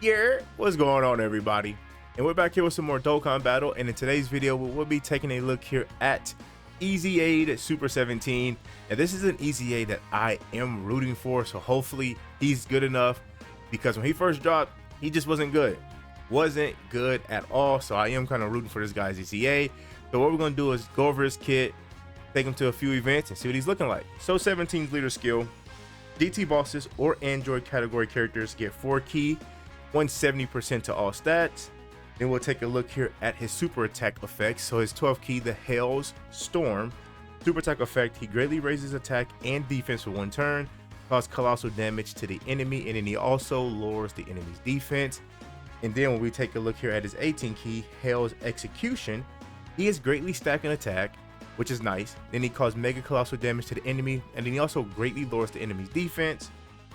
Yeah, what's going on, everybody? And we're back here with some more Dokkan battle, and in today's video we'll be taking a look here at EZA Super 17. And this is an EZA that I am rooting for, so hopefully he's good enough, because when he first dropped he just wasn't good at all. So I am kind of rooting for this guy's EZA. So what we're going to do is go over his kit, take him to a few events, and see what he's looking like. So 17's leader skill: DT bosses or Android category characters get 4 key, 170% to all stats. Then we'll take a look here at his super attack effects. So his 12 key, the Hail's Storm super attack effect: he greatly raises attack and defense for 1 turn, cause colossal damage to the enemy, and then he also lowers the enemy's defense. And then when we take a look here at his 18 key, Hail's Execution, he is greatly stacking attack, which is nice. Then he causes mega colossal damage to the enemy, and then he also greatly lowers the enemy's defense.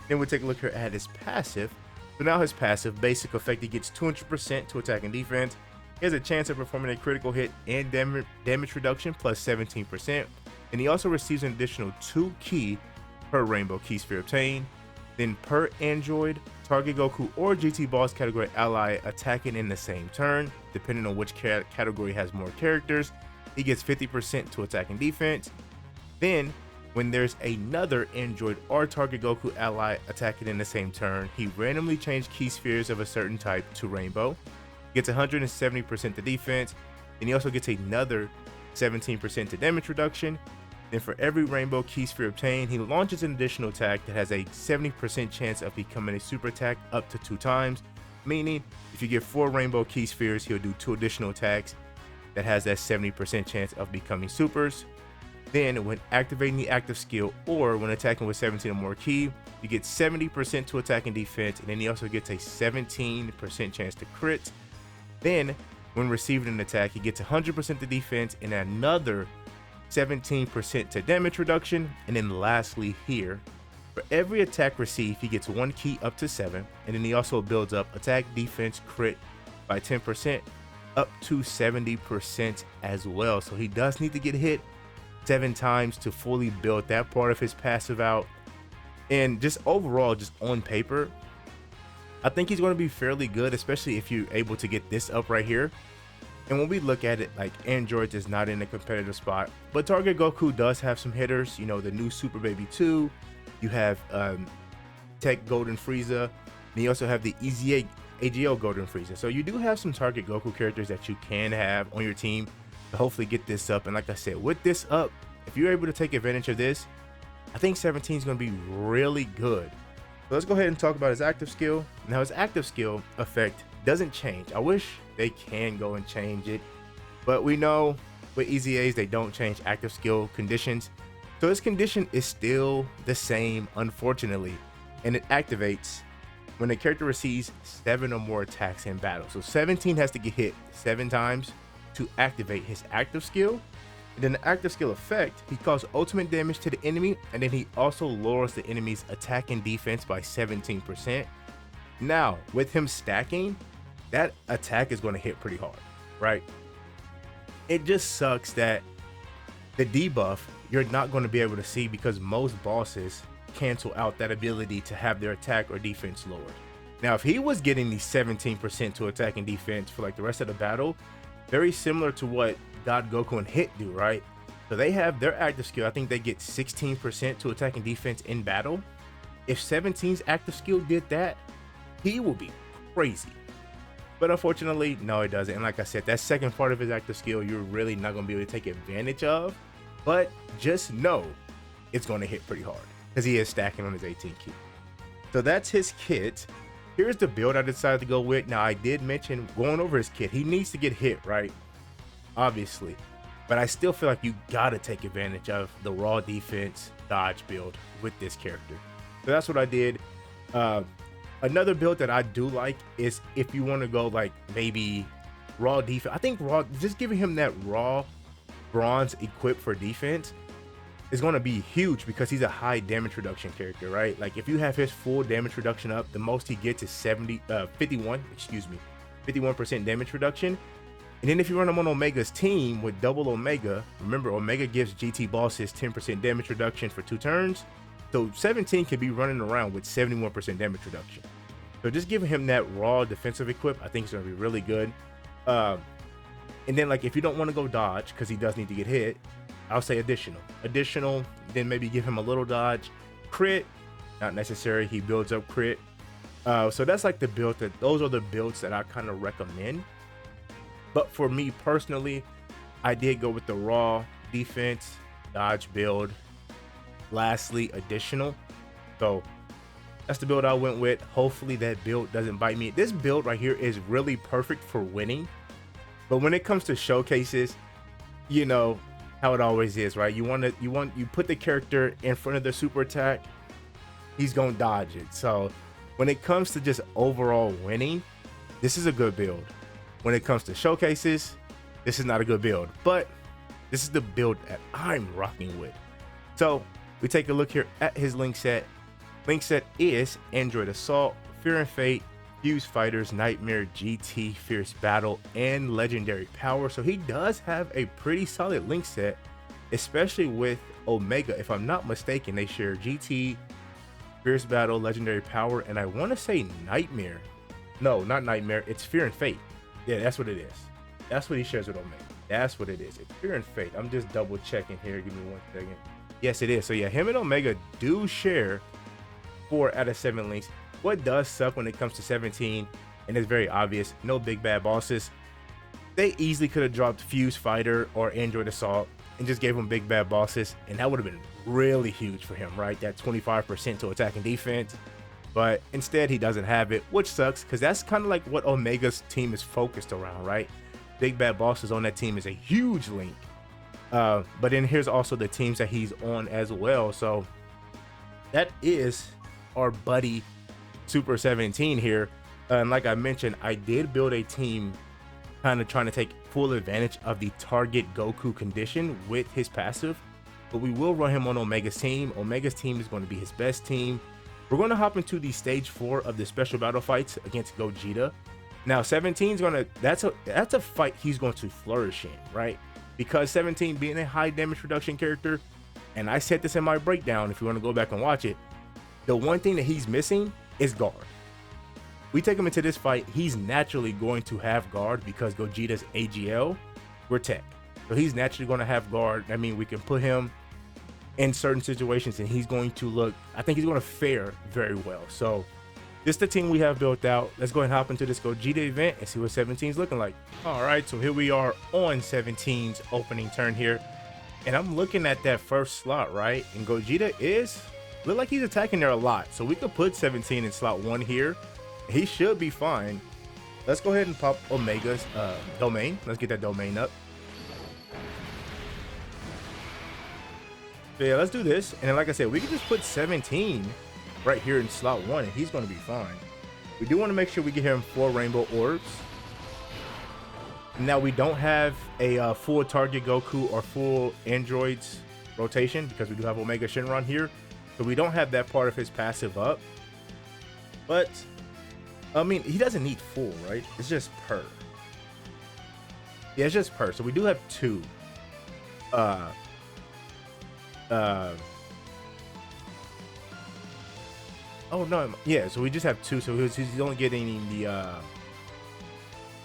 Then we'll take a look here at his passive. So now his passive basic effect, he gets 200% to attack and defense. He has a chance of performing a critical hit and damage reduction plus 17%. And he also receives an additional 2 key per rainbow key sphere obtained. Then per Android, target Goku or GT boss category ally attacking in the same turn, depending on which category has more characters, he gets 50% to attack and defense. Then when there's another Android or target Goku ally attacking in the same turn, he randomly changes key spheres of a certain type to rainbow, gets 170% to defense, and he also gets another 17% to damage reduction. Then for every rainbow key sphere obtained, he launches an additional attack that has a 70% chance of becoming a super attack up to 2 times, meaning if you get 4 rainbow key spheres, he'll do 2 additional attacks that has that 70% chance of becoming supers. Then when activating the active skill or when attacking with 17 or more key, you get 70% to attack and defense, and then he also gets a 17% chance to crit. Then when receiving an attack, he gets 100% to defense and another 17% to damage reduction. And then lastly here, for every attack received, he gets 1 key up to 7, and then he also builds up attack, defense, crit by 10% up to 70% as well. So he does need to get hit 7 times to fully build that part of his passive out. And just overall, just on paper, I think he's going to be fairly good, especially if you're able to get this up right here. And when we look at it, like, Android is not in a competitive spot, but target Goku does have some hitters. You know, the new Super Baby 2, you have Tech Golden Frieza, and you also have the EZA AGL Golden Frieza. So you do have some target Goku characters that you can have on your team to hopefully get this up. And like I said, with this up, if you're able to take advantage of this, I think 17 is going to be really good. So let's go ahead and talk about his active skill. Now his active skill effect doesn't change. I wish they can go and change it, but we know with EZAs they don't change active skill conditions. So his condition is still the same, unfortunately, and it activates when a character receives 7 or more attacks in battle. So 17 has to get hit 7 times to activate his active skill. And then the active skill effect, he causes ultimate damage to the enemy, and then he also lowers the enemy's attack and defense by 17%. Now with him stacking, that attack is going to hit pretty hard, right? It just sucks that the debuff you're not going to be able to see, because most bosses cancel out that ability to have their attack or defense lowered. Now if he was getting the 17% to attack and defense for like the rest of the battle, very similar to what God Goku and Hit do, right? So they have their active skill, I think they get 16% to attack and defense in battle. If 17's active skill did that, he will be crazy. But unfortunately, no, it doesn't. And like I said, that second part of his active skill, you're really not going to be able to take advantage of. But just know it's going to hit pretty hard because he is stacking on his 18 key. So that's his kit. Here's the build I decided to go with. Now, I did mention going over his kit, he needs to get hit, right? Obviously. But I still feel like you got to take advantage of the raw defense dodge build with this character. So that's what I did. Another build that I do like is if you want to go like maybe raw defense. I think raw, just giving him that raw bronze equipped for defense is going to be huge, because he's a high damage reduction character, right? Like if you have his full damage reduction up, the most he gets is 51% damage reduction. And then if you run him on Omega's team with double Omega, remember Omega gives GT bosses 10% damage reduction for 2 turns. So 17 can be running around with 71% damage reduction. So just giving him that raw defensive equip, I think is going to be really good. And then like if you don't want to go dodge, because he does need to get hit, I'll say additional, then maybe give him a little dodge. Crit, not necessary. He builds up crit. So that's like the build those are the builds that I kind of recommend. But for me personally, I did go with the raw defense, dodge build, lastly additional. So that's the build I went with. Hopefully that build doesn't bite me. This build right here is really perfect for winning. But when it comes to showcases, you know how it always is, right? You put the character in front of the super attack, he's gonna dodge it. So when it comes to just overall winning, this is a good build. When it comes to showcases, this is not a good build, but this is the build that I'm rocking with. So we take a look here at his link set. Link set is Android Assault, Fear and Fate, Fuse Fighters, Nightmare, GT, Fierce Battle, and Legendary Power. So he does have a pretty solid link set, especially with Omega. If I'm not mistaken, they share GT, Fierce Battle, Legendary Power, and I want to say Nightmare. No, not Nightmare. It's Fear and Fate. Yeah, that's what it is. That's what he shares with Omega. That's what it is. It's Fear and Fate. I'm just double checking here. Give me 1 second. Yes, it is. So yeah, him and Omega do share 4 out of 7 links. What does suck when it comes to 17, and it's very obvious, no big bad bosses. They easily could have dropped Fuse Fighter or Android Assault and just gave him big bad bosses, and that would have been really huge for him, right? That 25% to attack and defense. But instead he doesn't have it, which sucks, because that's kind of like what Omega's team is focused around, right? Big bad bosses on that team is a huge link. But then here's also the teams that he's on as well. So that is our buddy Super 17 here. And like I mentioned, I did build a team kind of trying to take full advantage of the target Goku condition with his passive, but we will run him on Omega's team. Omega's team is going to be his best team. We're going to hop into the stage 4 of the special battle fights against Gogeta. Now 17's gonna, that's a fight he's going to flourish in, right? Because 17 being a high damage reduction character, and I said this in my breakdown if you want to go back and watch it, the one thing that he's missing is guard. We take him into this fight, he's naturally going to have guard because Gogeta's AGL, we're tech. So he's naturally going to have guard. I mean, we can put him in certain situations and he's going to look, I think he's going to fare very well. So this is the team we have built out. Let's go ahead and hop into this Gogeta event and see what 17's looking like. All right, so here we are on 17's opening turn here. And I'm looking at that first slot, right? And Gogeta look like he's attacking there a lot. So we could put 17 in slot 1 here. He should be fine. Let's go ahead and pop Omega's domain. Let's get that domain up. So yeah, let's do this. And then like I said, we can just put 17 right here in slot 1 and he's going to be fine. We do want to make sure we get him 4 rainbow orbs. Now we don't have a full target Goku or full androids rotation because we do have Omega Shenron here. So we don't have that part of his passive up. But I mean, he doesn't need full, right? It's just per. Yeah, it's just per. So we do have 2. Oh no, yeah. So we just have 2. So he's only getting the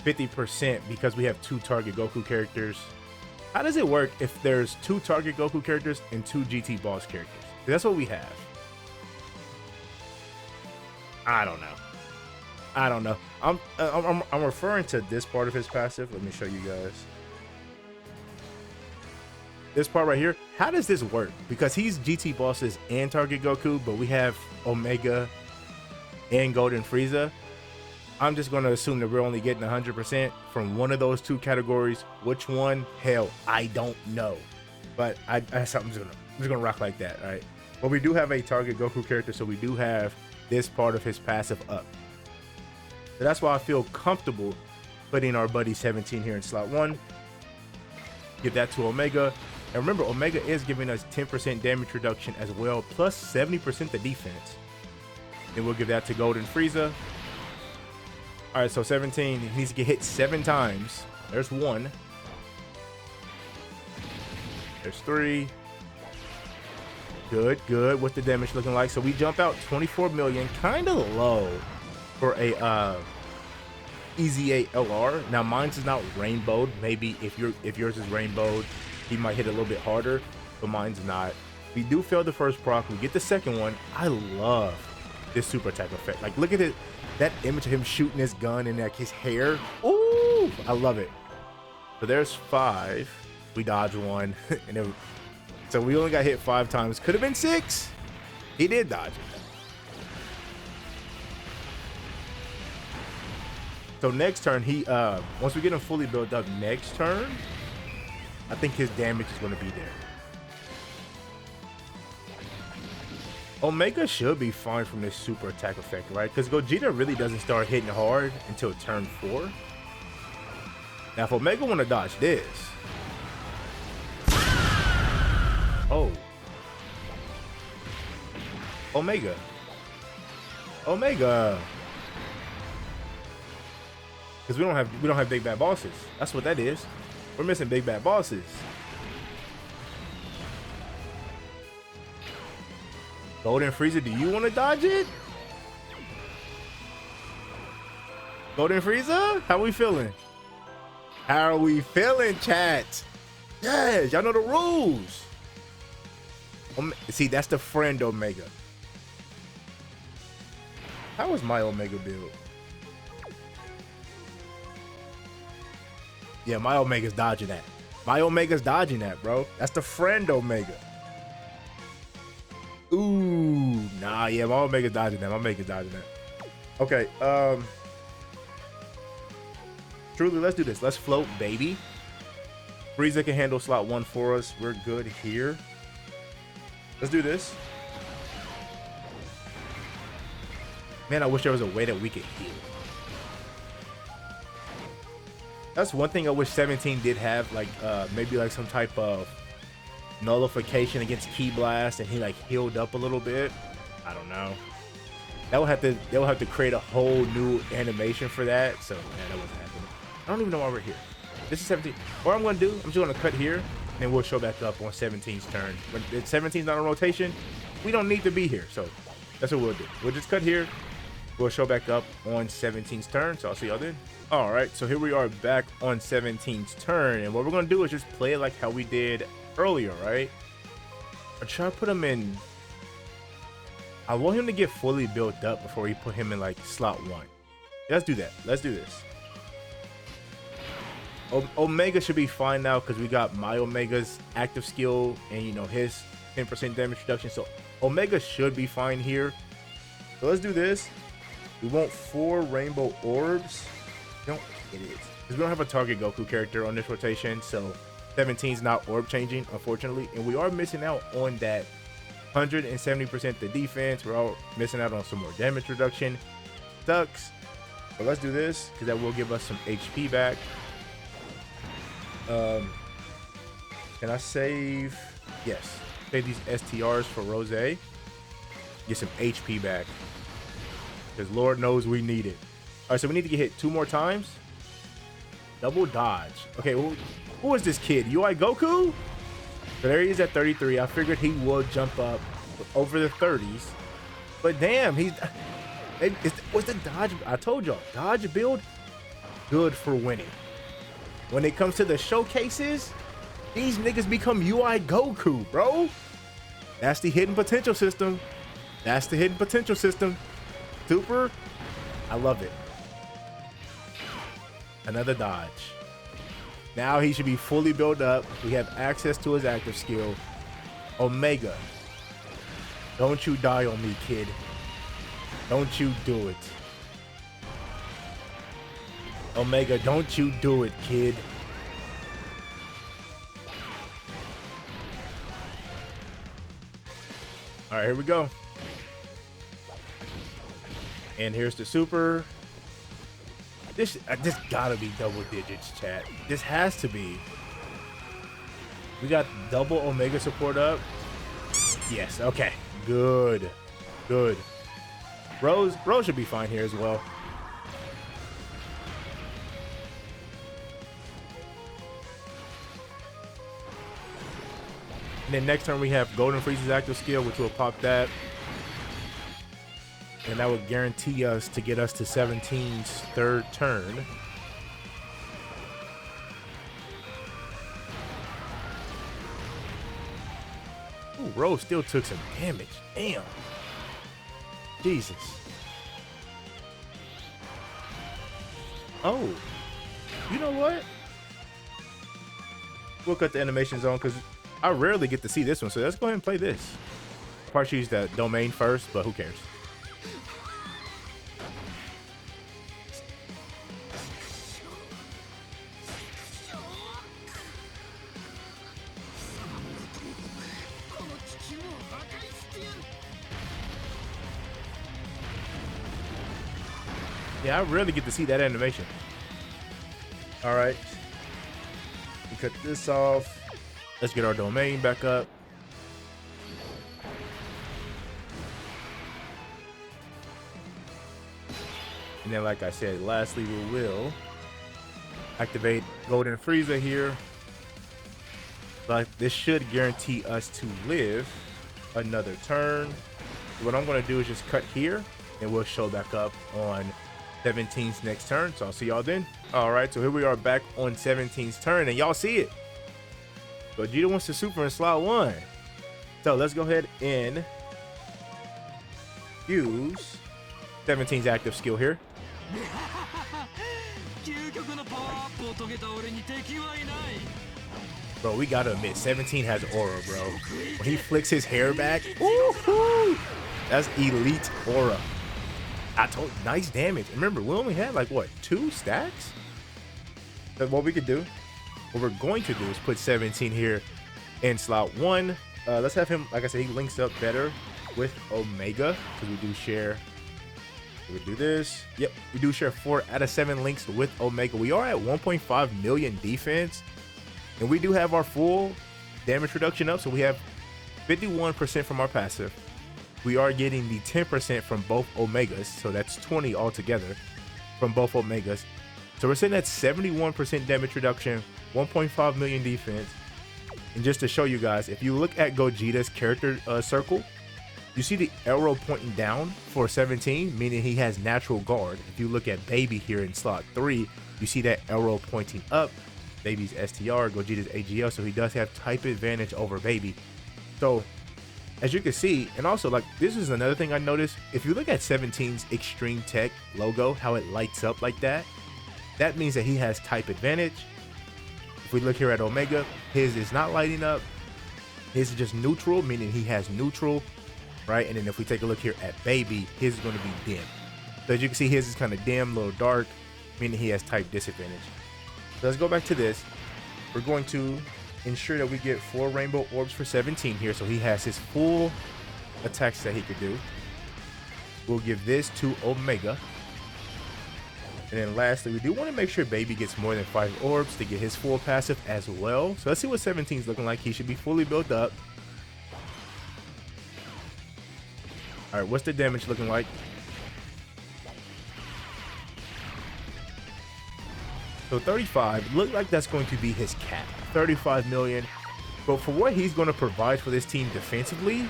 50% because we have 2 target Goku characters. How does it work if there's 2 target Goku characters and 2 GT boss characters? That's what we have. I don't know. I'm referring to this part of his passive. Let me show you guys. This part right here. How does this work? Because he's GT bosses and target Goku, but we have Omega and Golden Frieza. I'm just going to assume that we're only getting 100% from one of those 2 categories. Which one? Hell, I don't know. But I'm just gonna rock like that, all right? But we do have a target Goku character, so we do have this part of his passive up. So that's why I feel comfortable putting our buddy 17 here in slot 1. Give that to Omega. And remember, Omega is giving us 10% damage reduction as well, plus 70% the defense. Then we'll give that to Golden Frieza. All right, so 17 needs to get hit 7 times. There's 1. There's 3. Good. What's the damage looking like? So we jump out 24 million, kind of low. for a EZA LR. Now mine's is not rainbowed. Maybe if yours is rainbowed, he might hit a little bit harder, but mine's not. We do fail the first proc. We get the second one. I love this super attack effect. Like, look at it. That image of him shooting his gun and like his hair. Ooh, I love it. So there's 5. We dodged 1. And then, so we only got hit 5 times. Could have been 6. He did dodge it. So next turn, he once we get him fully built up, next turn, I think his damage is going to be there. Omega should be fine from this super attack effect, right? Because Gogeta really doesn't start hitting hard until turn 4. Now, if Omega want to dodge this, oh, Omega, because we don't have big bad bosses. That's what that is. We're missing big bad bosses. Golden Frieza, do you want to dodge it? Golden Frieza, how we feeling? How are we feeling, chat? Yes, y'all know the rules. See, that's the friend Omega. How is my Omega build? Yeah, my Omega's dodging that. My Omega's dodging that, bro. That's the friend Omega. Ooh, nah, yeah, my Omega's dodging that. My Omega's dodging that. Okay, truly, let's do this. Let's float, baby. Frieza can handle slot 1 for us. We're good here. Let's do this. Man, I wish there was a way that we could heal. That's one thing I wish 17 did have, like maybe like some type of nullification against Ki Blast, and he like healed up a little bit. I don't know. They'll have to create a whole new animation for that. So man, that wasn't happening. I don't even know why we're here. This is 17. What I'm gonna do, I'm just gonna cut here, and then we'll show back up on 17's turn. When 17's not on rotation, we don't need to be here. So that's what we'll do. We'll just cut here. We'll show back up on 17's turn. So I'll see y'all then. All right, so here we are back on 17's turn, and what we're gonna do is just play it like how we did earlier, right? I try to put him in. I want him to get fully built up before we put him in like slot 1. Let's do that. Let's do this. Omega should be fine now because we got my Omega's active skill and, you know, his 10% damage reduction. So Omega should be fine here. So let's do this. We want 4 rainbow orbs. It is because we don't have a target Goku character on this rotation, so 17's not orb changing, unfortunately, and we are missing out on that 170% the defense. We're all missing out on some more damage reduction. Sucks, but let's do this because that will give us some HP back. Can I save? Yes, save these STRs for Rose. Get some HP back because Lord knows we need it. All right, so we need to get hit 2 more times. Double dodge. Okay, well, who is this kid? UI Goku? So there he is at 33. I figured he would jump up over the 30s. But damn, what's the dodge? I told y'all, dodge build, good for winning. When it comes to the showcases, these niggas become UI Goku, bro. That's the hidden potential system. That's the hidden potential system. Super, I love it. Another dodge. Now he should be fully built up. We have access to his active skill. Omega, don't you die on me, kid. Don't you do it. Omega, don't you do it, kid. All right, here we go. And here's the super. This gotta be double digits, chat. This has to be. We got double Omega support up. Yes, okay. Good. Good. Rose should be fine here as well. And then next turn we have Golden Frieza's active skill, which will pop that. and that would guarantee us to get us to 17's third turn. Ooh, Rose still took some damage. Damn. Jesus. Oh, you know what? We'll cut the animation zone because I rarely get to see this one. So let's go ahead and play this. Probably use that domain first, but who cares? Yeah, I rarely get to see that animation. All right. We cut this off. Let's get our domain back up. And then, like I said, lastly, we will activate Golden Frieza here. But this should guarantee us to live another turn. What I'm going to do is just cut here, and we'll show back up on 17's next turn. So I'll see y'all then. All right, so here we are back on 17's turn, and y'all see it. Gogeta wants to super in slot 1. So let's go ahead and use 17's active skill here. Bro, we gotta admit, 17 has aura, bro. When he flicks his hair back, woo-hoo, that's elite aura. I told, nice damage. Remember, we only had like what, 2 stacks? But what we could do, what we're going to do is put 17 here in slot 1. Let's have him, like I said, he links up better with Omega because we do share. We do this. Yep, we do share 4 out of 7 links with Omega. We are at 1.5 million defense, and we do have our full damage reduction up. So we have 51% from our passive. We are getting the 10% from both Omegas, so that's 20 altogether from both Omegas. So we're sitting at 71% damage reduction, 1.5 million defense. And just to show you guys, if you look at Gogeta's character circle, you see the arrow pointing down for 17, meaning he has natural guard. If you look at Baby here in slot 3, you see that arrow pointing up. Baby's STR, Gogeta's AGL, so he does have type advantage over Baby. So as you can see, and also like this is another thing I noticed, if you look at 17's Extreme Tech logo, how it lights up like that, that means that he has type advantage. If we look here at Omega, his is not lighting up. His is just neutral, meaning he has neutral, right? And then if we take a look here at Baby, his is going to be dim. So as you can see, his is kind of dim, a little dark, meaning he has type disadvantage. So let's go back to this. We're going to ensure that we get 4 rainbow orbs for 17 here, so he has his full attacks that he could do. We'll give this to Omega. And then lastly, we do want to make sure Baby gets more than 5 orbs to get his full passive as well. So let's see what 17's looking like. He should be fully built up. All right, what's the damage looking like? So 35, look like that's going to be his cap. 35 million. But for what he's going to provide for this team defensively,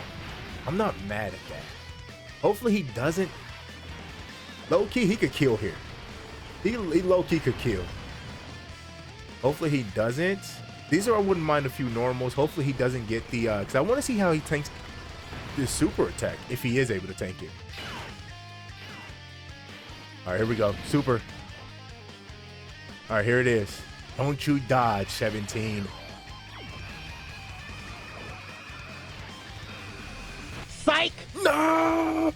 I'm not mad at that. Hopefully he doesn't. Low-key, he could kill here. He low-key could kill. Hopefully he doesn't. These are, I wouldn't mind a few normals. Hopefully he doesn't get the, because I want to see how he tanks this super attack, if he is able to tank it. All right, here we go. Super. All right, here it is. Don't you dodge, 17. Psych! No!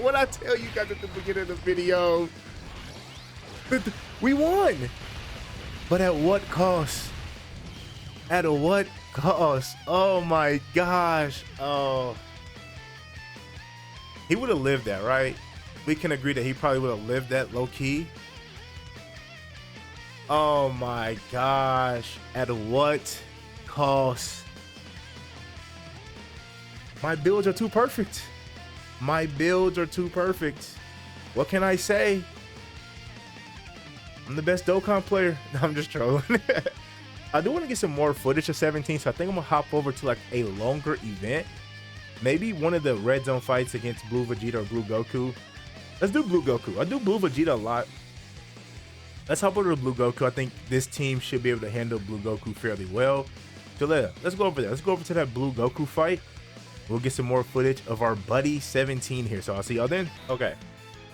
What I tell you guys at the beginning of the video, we won. But at what cost? At what cost? Oh my gosh. Oh. He would have lived that, right? We can agree that he probably would have lived that low key. Oh my gosh. At what cost? My builds are too perfect. My builds are too perfect. What can I say? I'm the best Dokkan player. No, I'm just trolling. I do want to get some more footage of 17, so I think I'm gonna hop over to like a longer event maybe one of the red zone fights against Blue Vegeta or Blue Goku. Let's do Blue Goku. I do Blue Vegeta a lot. Let's hop over to Blue Goku. I think this team should be able to handle Blue Goku fairly well. So let's go over there. Let's go over to that Blue Goku fight. We'll get some more footage of our buddy 17 here. So I'll see y'all then. Okay.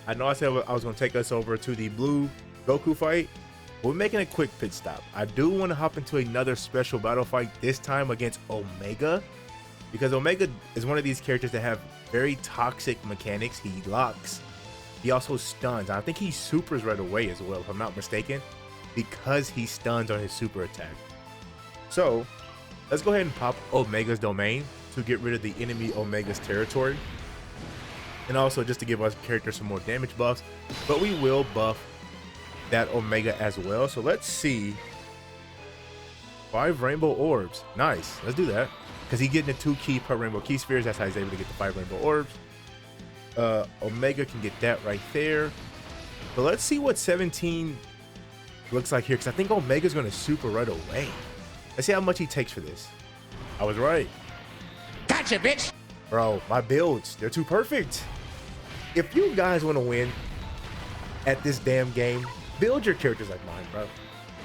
I know I said I was going to take us over to the Blue Goku fight. We're making a quick pit stop. I do want to hop into another special battle fight, this time against Omega. Because Omega is one of these characters that have very toxic mechanics. He locks. He also stuns. I think he supers right away as well, if I'm not mistaken, because he stuns on his super attack. So let's go ahead and pop Omega's domain to get rid of the enemy Omega's territory. And also just to give our character some more damage buffs. But we will buff that Omega as well. So let's see. 5 rainbow orbs. Nice. Let's do that. Because he's getting the 2 key per rainbow key spheres. That's how he's able to get the 5 rainbow orbs. Omega can get that right there. But let's see what 17 looks like here, because I think Omega's going to super right away. Let's see how much he takes for this. I was right. Gotcha, bitch. Bro, my builds, they're too perfect. If you guys want to win at this damn game, build your characters like mine, bro.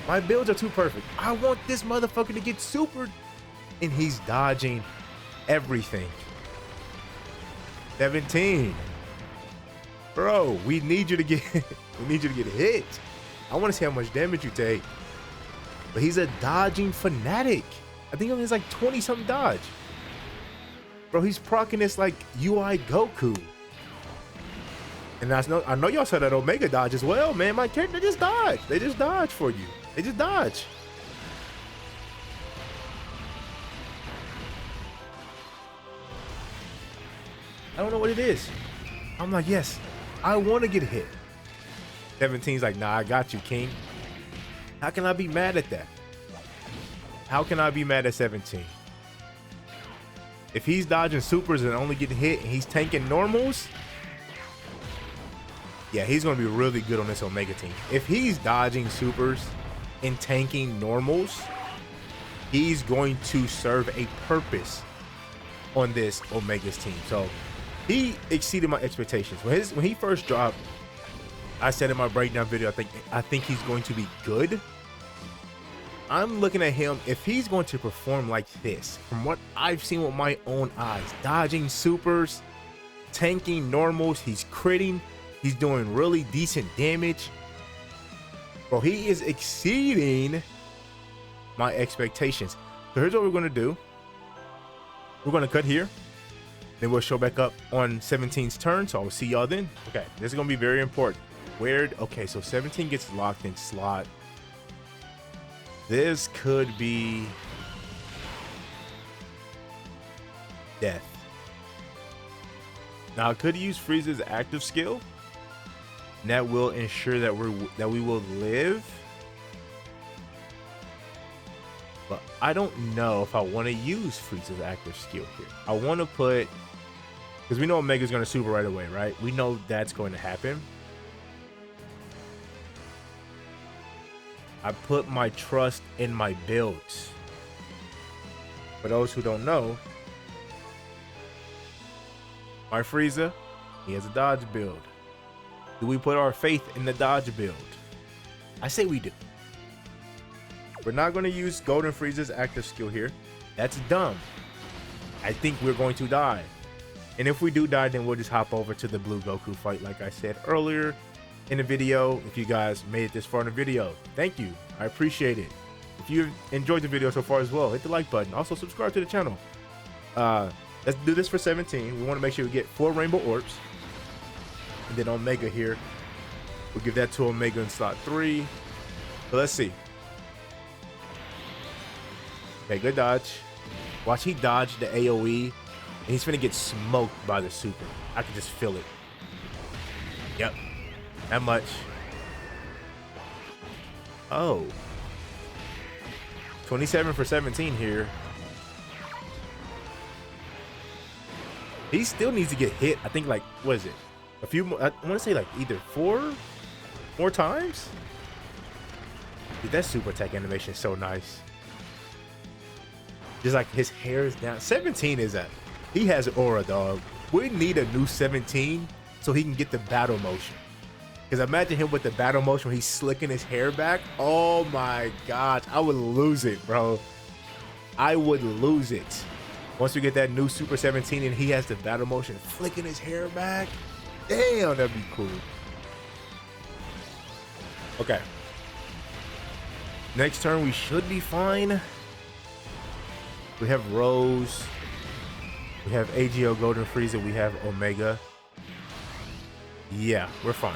My builds are too perfect. I want this motherfucker to get supered, and he's dodging everything. 17. Bro, we need you to get hit. I want to see how much damage you take. But he's a dodging fanatic. I think he only has like 20 something dodge. Bro, he's proccing this like UI Goku. And I know y'all said that Omega dodge as well, man. My character just dodge. They just dodge for you. They just dodge. I don't know what it is. I'm like, yes, I want to get hit. 17's like, nah, I got you, King. How can I be mad at that? How can I be mad at 17? If he's dodging supers and only getting hit and he's tanking normals, yeah, he's going to be really good on this Omega team. If he's dodging supers and tanking normals, he's going to serve a purpose on this Omega's team. So he exceeded my expectations. When he first dropped, I said in my breakdown video, I think he's going to be good. I'm looking at him, if he's going to perform like this, from what I've seen with my own eyes, dodging supers, tanking normals, he's critting, he's doing really decent damage. Bro, he is exceeding my expectations. So here's what we're going to do. We're going to cut here. Then we'll show back up on 17's turn. So I will see y'all then. Okay, this is going to be very important. Okay, so 17 gets locked in slot. This could be death. Now I could use Frieza's active skill. And that will ensure that we will live. But I don't know if I want to use Frieza's active skill here. I want to put, because we know Omega's going to super right away, right? We know that's going to happen. I put my trust in my builds. For those who don't know, my Frieza, he has a dodge build. Do we put our faith in the dodge build? I say we do. We're not going to use Golden Frieza's active skill here. That's dumb. I think we're going to die. And if we do die, then we'll just hop over to the Blue Goku fight like I said earlier in the video. If you guys made it this far in the video, thank you. I appreciate it. If you enjoyed the video so far as well, hit the like button. Also subscribe to the channel. Let's do this for 17. We want to make sure we get 4 rainbow orbs. And then Omega here, we'll give that to Omega in slot 3. So let's see. Okay, good dodge. Watch, he dodged the AoE, and he's gonna get smoked by the super. I can just feel it. Yep, that much. Oh, 27 for 17 here. He still needs to get hit. I think, like, what is it? A few more, I want to say like either 4 more times. Dude, that super attack animation is so nice. Just like his hair is down. 17 is He has aura, dog. We need a new 17 so he can get the battle motion. Because imagine him with the battle motion when he's slicking his hair back. Oh my gosh, I would lose it, bro. I would lose it. Once we get that new Super 17 and he has the battle motion flicking his hair back. Damn, that'd be cool. Okay. Next turn, we should be fine. We have Rose. We have AGO Golden Frieza. We have Omega. Yeah, we're fine.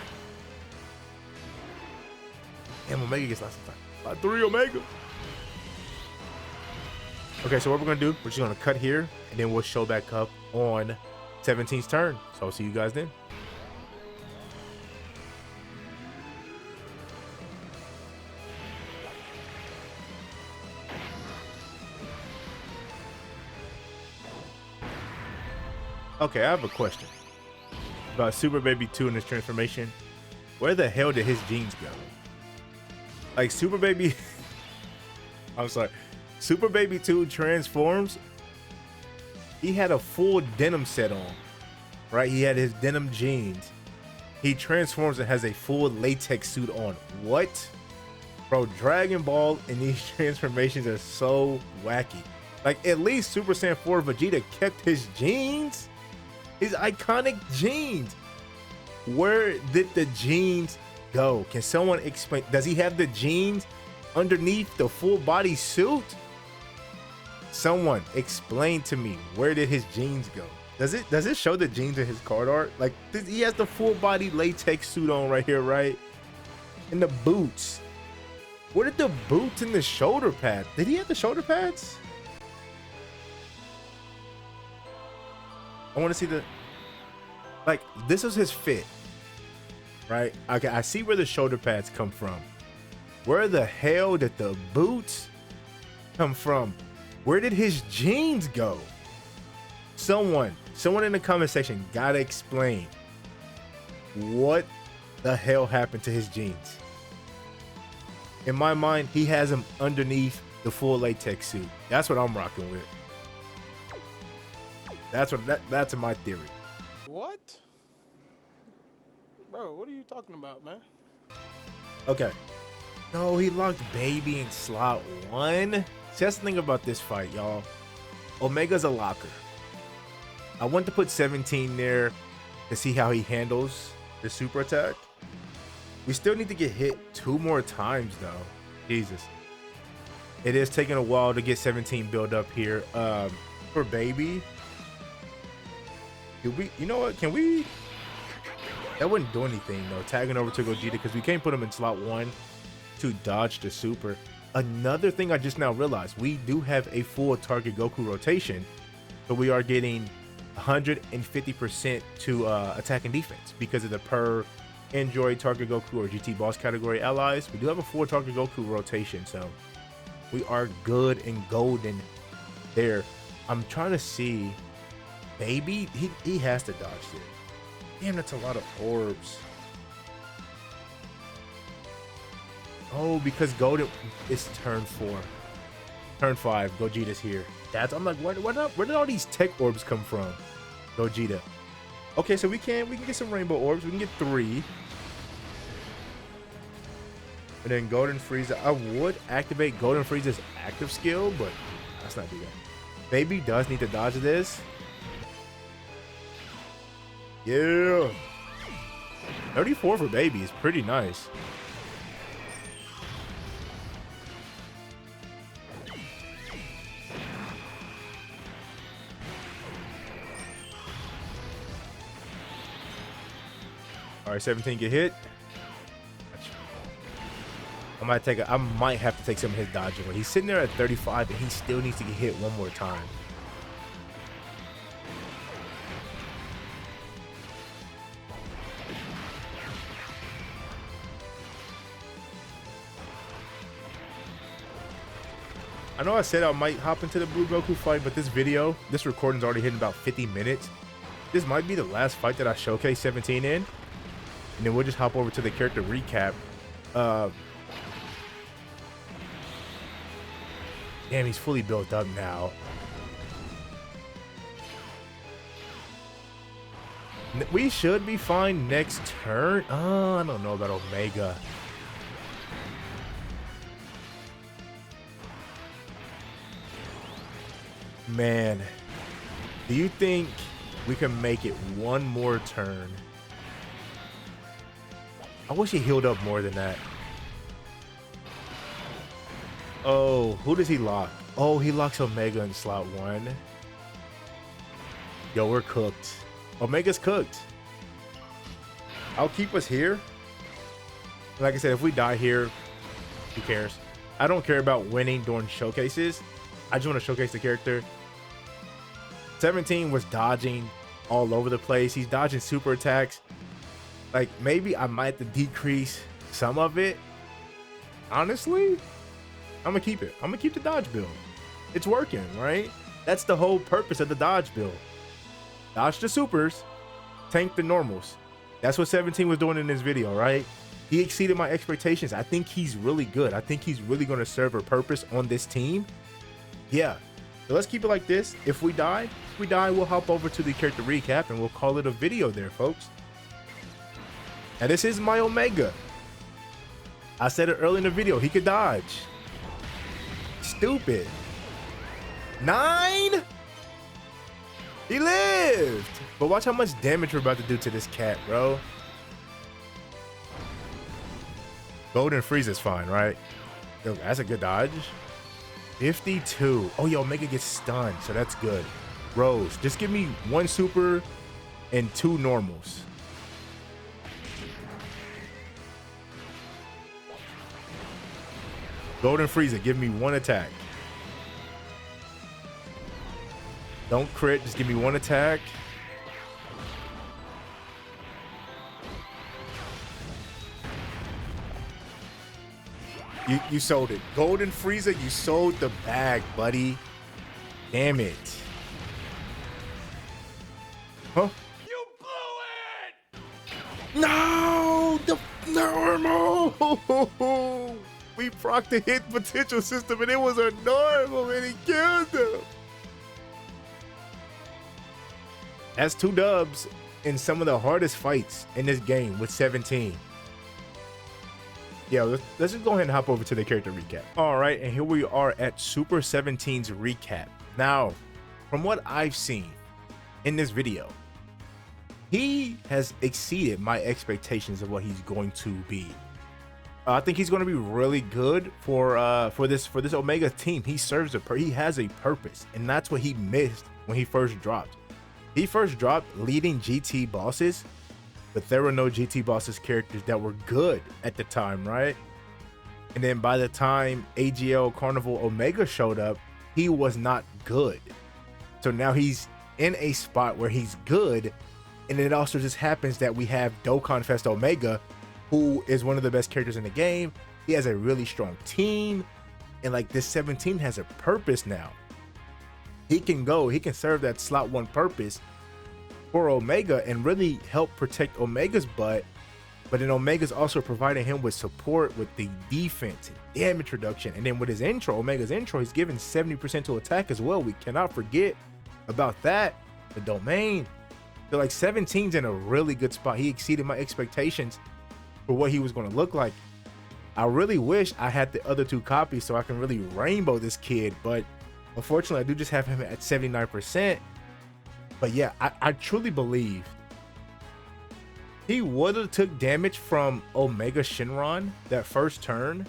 Damn, Omega gets lots of time. About 3 Omega. Okay, so what we're going to do, we're just going to cut here, and then we'll show back up on 17's turn. So I'll see you guys then. Okay, I have a question about Super Baby 2 and his transformation. Where the hell did his jeans go? Like, Super Baby... I'm sorry. Super Baby 2 transforms. He had a full denim set on, right? He had his denim jeans. He transforms and has a full latex suit on. What? Bro, Dragon Ball and these transformations are so wacky. Like, at least Super Saiyan 4 Vegeta kept his jeans. His iconic jeans. Where did the jeans go? Can someone explain? Does he have the jeans underneath the full body suit? Someone explain to me, where did his jeans go? Does it show the jeans in his card art? Like, he has the full body latex suit on right here, right? And the boots. Where did the boots and the shoulder pad? Did he have the shoulder pads? I want to see the, like, this was his fit, right? Okay, I see where the shoulder pads come from. Where the hell did the boots come from? Where did his jeans go? Someone in the comment section gotta explain what the hell happened to his jeans. In my mind, he has them underneath the full latex suit. That's what I'm rocking with. That's my theory. What? Bro, what are you talking about, man? Okay. No, he locked Baby in slot 1. See, that's the thing about this fight, y'all. Omega's a locker. I want to put 17 there to see how he handles the super attack. We still need to get hit 2 more times, though. Jesus. It is taking a while to get 17 build up here. For Baby. You know what? Can we? That wouldn't do anything though. Tagging over to Gogeta because we can't put him in slot 1 to dodge the super. Another thing I just now realized, we do have a full target Goku rotation, but we are getting 150% to attack and defense because of the per Android target Goku or GT boss category allies. We do have a full target Goku rotation, so we are good and golden there. I'm trying to see. Baby, he has to dodge it. Damn, that's a lot of orbs. Oh, because Golden is turn 4. Turn 5, Gogeta's here. I'm like, where did all these tech orbs come from? Gogeta. Okay, so we can get some rainbow orbs. We can get 3. And then Golden Frieza. I would activate Golden Frieza's active skill, but let's not do that. Baby does need to dodge this. Yeah. 34 for Baby is pretty nice. All right, 17 get hit. I might have to take some of his dodge away. He's sitting there at 35 and he still needs to get hit 1 more time. I know I said I might hop into the Blue Goku fight, but this recording's already hitting about 50 minutes. This might be the last fight that I showcase 17 in. And then we'll just hop over to the character recap. Damn, he's fully built up now. We should be fine next turn. I don't know about Omega. Man, do you think we can make it one more turn? I wish he healed up more than that. Oh, who does he lock? Oh, he locks Omega in slot 1. Yo, we're cooked. Omega's cooked. I'll keep us here. Like I said, if we die here, who cares? I don't care about winning during showcases. I just want to showcase the character. 17 was dodging all over the place. He's dodging super attacks. Like, maybe I might have to decrease some of it. Honestly, I'm gonna keep it. I'm gonna keep the dodge build. It's working, right? That's the whole purpose of the dodge build. Dodge the supers, tank the normals. That's what 17 was doing in this video, right? He exceeded my expectations. I think he's really good. I think he's really gonna serve a purpose on this team. Yeah. So let's keep it like this. If we die, we'll hop over to the character recap and we'll call it a video there, folks. And this is my Omega. I said it early in the video, he could dodge. Stupid. 9? He lived. But watch how much damage we're about to do to this cat, bro. Golden freeze is fine, right? Yo, that's a good dodge. 52. Oh, yo, Omega gets stunned, so that's good. Rose, just give me 1 super and 2 normals. Golden Frieza, give me 1 attack. Don't crit, just give me 1 attack. You sold it. Golden Frieza, you sold the bag, buddy. Damn it. Huh? You blew it! No! The normal! We procced the hit potential system and it was a normal and he killed him. That's 2 dubs in some of the hardest fights in this game with 17. Yeah, let's just go ahead and hop over to the character recap. All right, and here we are at Super 17's recap. Now, from what I've seen in this video, he has exceeded my expectations of what he's going to be. I think he's going to be really good for this Omega team. He serves he has a purpose, and that's what he missed when he first dropped. He first dropped leading GT bosses, but there were no GT bosses characters that were good at the time, right? And then by the time AGL Carnival Omega showed up, he was not good. So now he's in a spot where he's good, and it also just happens that we have Dokkan Fest Omega, who is one of the best characters in the game. He has a really strong team, and like this 17 has a purpose now. He can serve that slot 1 purpose for Omega and really help protect Omega's butt, but then Omega's also providing him with support with the defense and damage reduction. And then with his intro, Omega's intro, he's given 70% to attack as well. We cannot forget about that. The domain. So like 17's in a really good spot. He exceeded my expectations for what he was going to look like. I really wish I had the other 2 copies so I can really rainbow this kid, but unfortunately I do just have him at 79%. But yeah, I truly believe he would have took damage from Omega Shinron that first turn,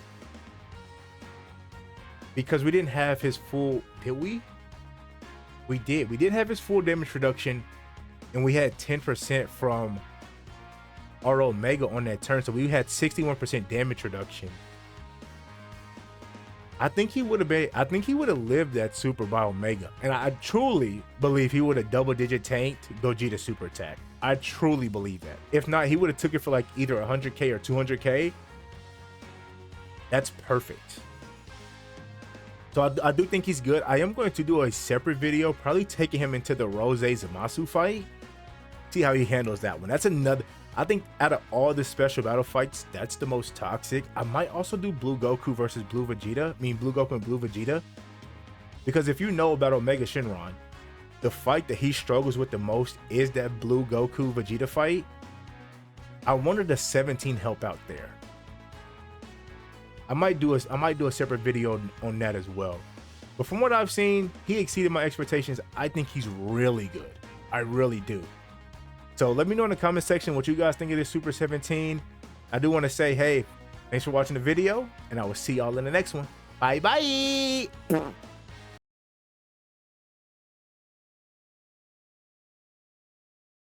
because we didn't have his full, did we? We did have his full damage reduction, and we had 10% from our Omega on that turn, so we had 61% damage reduction. I think he would have lived that super by Omega, and I truly believe he would have double-digit tanked Gogeta super attack. I truly believe that. If not, he would have took it for like either 100k or 200k. That's perfect. So I do think he's good. I am going to do a separate video, probably taking him into the Rose Zamasu fight. See how he handles that one. That's another. I think out of all the special battle fights, that's the most toxic. I might also do Blue Goku versus Blue Vegeta. I mean, Blue Goku and Blue Vegeta. Because if you know about Omega Shinron, the fight that he struggles with the most is that blue Goku Vegeta fight. I wonder does 17 help out there? I might do a separate video on that as well. But from what I've seen, he exceeded my expectations. I think he's really good. I really do. So let me know in the comment section what you guys think of this Super 17. I do want to say, hey, thanks for watching the video, and I will see y'all in the next one. Bye bye.